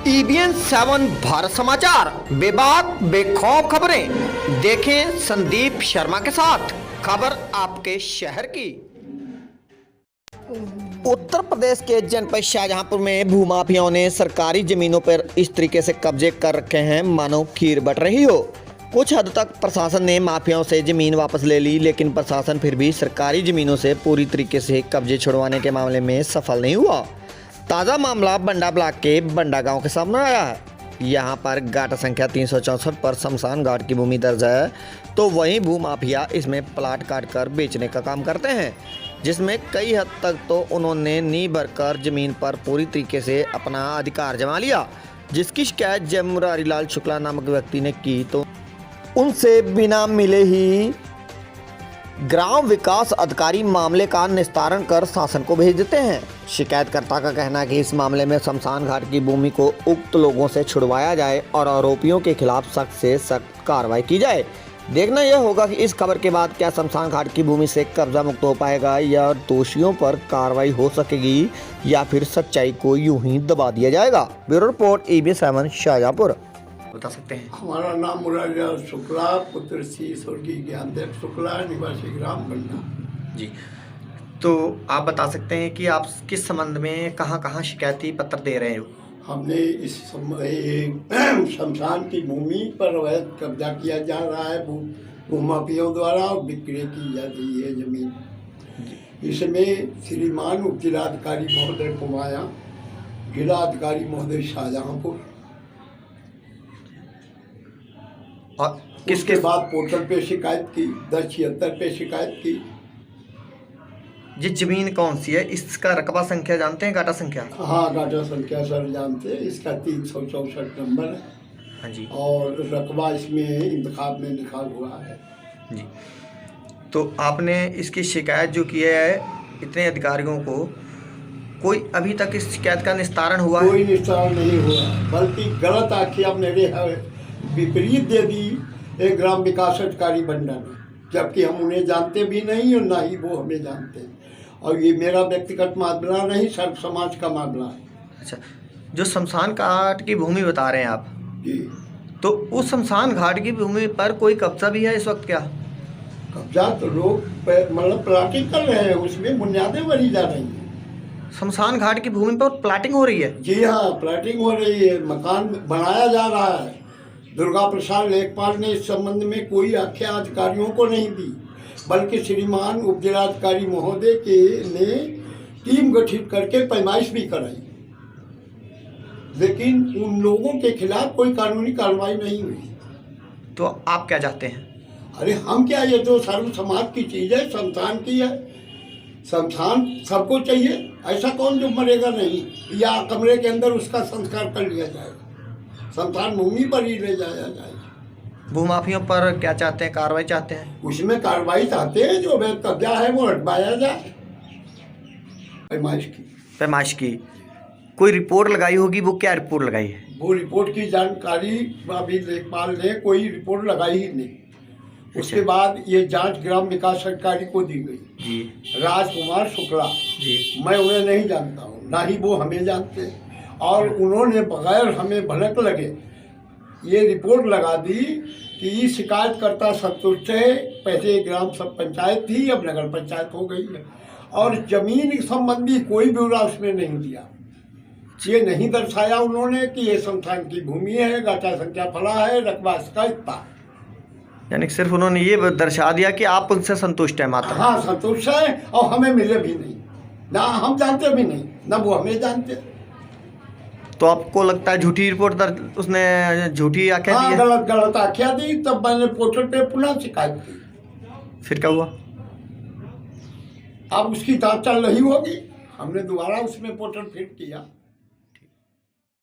TVN 7 Bharat समाचार, बेबाक बेखौफ खबरें। देखें संदीप शर्मा के साथ। खबर आपके शहर की। उत्तर प्रदेश के जनपद शाहजहांपुर में भूमाफियाओं ने सरकारी जमीनों पर इस तरीके से कब्जे कर रखे हैं मानो खीर बट रही हो। कुछ हद तक प्रशासन ने माफियाओं से जमीन वापस ले ली, लेकिन प्रशासन फिर भी सरकारी जमीनों से पूरी तरीके से कब्जे छुड़वाने के मामले में सफल नहीं हुआ। ताज़ा मामला बंडा ब्लॉक के बंडा गांव के सामने आया है। यहां पर गाटा संख्या 364 पर शमशान घाट की भूमि दर्ज है, तो वहीं भूमाफिया इसमें प्लाट काट कर बेचने का काम करते हैं, जिसमें कई हद तक तो उन्होंने नींव भरकर जमीन पर पूरी तरीके से अपना अधिकार जमा लिया। जिसकी शिकायत जय मुरारी लाल शुक्ला नामक व्यक्ति ने की, तो उनसे बिना मिले ही ग्राम विकास अधिकारी मामले का निस्तारण कर शासन को भेज देते हैं। शिकायतकर्ता का कहना है कि इस मामले में शमशान घाट की भूमि को उक्त लोगों से छुड़वाया जाए और आरोपियों के खिलाफ सख्त से सख्त कार्रवाई की जाए। देखना यह होगा कि इस खबर के बाद क्या शमशान घाट की भूमि से कब्जा मुक्त हो पाएगा या दोषियों पर कार्रवाई हो सकेगी, या फिर सच्चाई को यूं ही दबा दिया जाएगा। Bureau report TVN 7 Shahjahanpur. बता सकते हैं? हमारा नाम मुरारी शुक्ला, पुत्र श्री स्वर्गीय ज्ञानदेव शुक्ला, निवासी ग्राम बंडा जी। तो आप बता सकते हैं कि आप किस संबंध में कहां शिकायती पत्र दे रहे हो? हमने इस शमशान की भूमि पर अवैध कब्जा किया जा रहा है भूमाफियों द्वारा और विक्रय की जा रही है जमीन। इसमें श्रीमान उप जिलाधिकारी महोदय कुमाया, जिलाधिकारी महोदय शाहजहांपुर और किसके बाद पोर्टल पे शिकायत की, 1076 पे शिकायत की। ये जमीन कौन सी है? इसका रकबा संख्या जानते हैं? गाटा संख्या? हाँ, गाटा संख्या सर जानते हैं। इसका 364 नंबर है। हाँ जी। और रकबा इसमें इंतखाब में लिखा हुआ है जी। तो आपने इसकी शिकायत जो की है इतने अधिकारियों को, कोई अभी तक इस शिकायत का निस्तारण हुआ? कोई निस्तारण नहीं हुआ, बल्कि गलत आख्या मेरे विपरीत दे दी एक ग्राम विकास अधिकारी बंडा ने, जबकि हम उन्हें जानते भी नहीं और ना ही वो हमें जानते हैं। और ये मेरा व्यक्तिगत मामला नहीं, सर्व समाज का मामला है। अच्छा, जो शमशान घाट की भूमि बता रहे हैं आप जी, तो उस शमशान घाट की भूमि पर कोई कब्जा भी है इस वक्त? क्या कब्जा तो लोग मतलब प्लाटिंग कर रहे हैं, उसमें बुनियादें भरी जा रही हैं। शमशान घाट की भूमि पर प्लाटिंग हो रही है? जी हाँ, प्लाटिंग हो रही है, मकान बनाया जा रहा है। दुर्गा प्रसाद लेखपाल ने इस संबंध में कोई आख्या अधिकारियों को नहीं दी, बल्कि श्रीमान उप जिलाधिकारी महोदय के ने टीम गठित करके पैमाइश भी कराई, लेकिन उन लोगों के खिलाफ कोई कानूनी कार्रवाई नहीं हुई। तो आप क्या चाहते हैं? अरे हम क्या, ये तो सर्व समाज की चीज़ है, शमशान की है। शमशान सबको चाहिए, ऐसा कौन जो मरेगा नहीं, या कमरे के अंदर उसका संस्कार कर लिया जाएगा, शमशान भूमि पर ही ले जाया जाएगा। भूमाफियों पर क्या चाहते हैं? कार्रवाई चाहते हैं? उसमें कार्रवाई चाहते हैं, जो अवैध कब्जा है वो हटवाया जाए। पैमाइश की कोई रिपोर्ट लगाई होगी, वो क्या रिपोर्ट लगाई है? वो रिपोर्ट की जानकारी अभी लेखपाल ने कोई रिपोर्ट लगाई ही नहीं। उसके बाद ये जांच ग्राम विकास अधिकारी को दी गई जी, राजकुमार शुक्ला जी। मैं उन्हें नहीं जानता हूँ, ना ही वो हमें जानते हैं, और उन्होंने बगैर हमें भनक लगे ये रिपोर्ट लगा दी कि शिकायतकर्ता संतुष्ट है। पहले ग्राम सब पंचायत थी, अब नगर पंचायत हो गई है, और जमीन संबंधी कोई ब्यौरा उसमें नहीं दिया। ये नहीं दर्शाया उन्होंने कि ये शमशान की भूमि है, गाटा संख्या फला है, रकबा इसका इतना। यानी सिर्फ उन्होंने ये दर्शा दिया कि आप उनसे संतुष्ट है मात्र। हाँ, संतुष्ट है, और हमें मिले भी नहीं, ना हम जानते भी नहीं, ना वो हमें जानते। तो आपको लगता है झूठी रिपोर्ट उसने झूठी आख्या दी है? गलत आख्या दी, तब मैंने पोर्टल पे पुनः शिकायत की। फिर क्या हुआ? अब उसकी जांच चल रही होगी, हमने दोबारा उसमें पोर्टल फिट किया।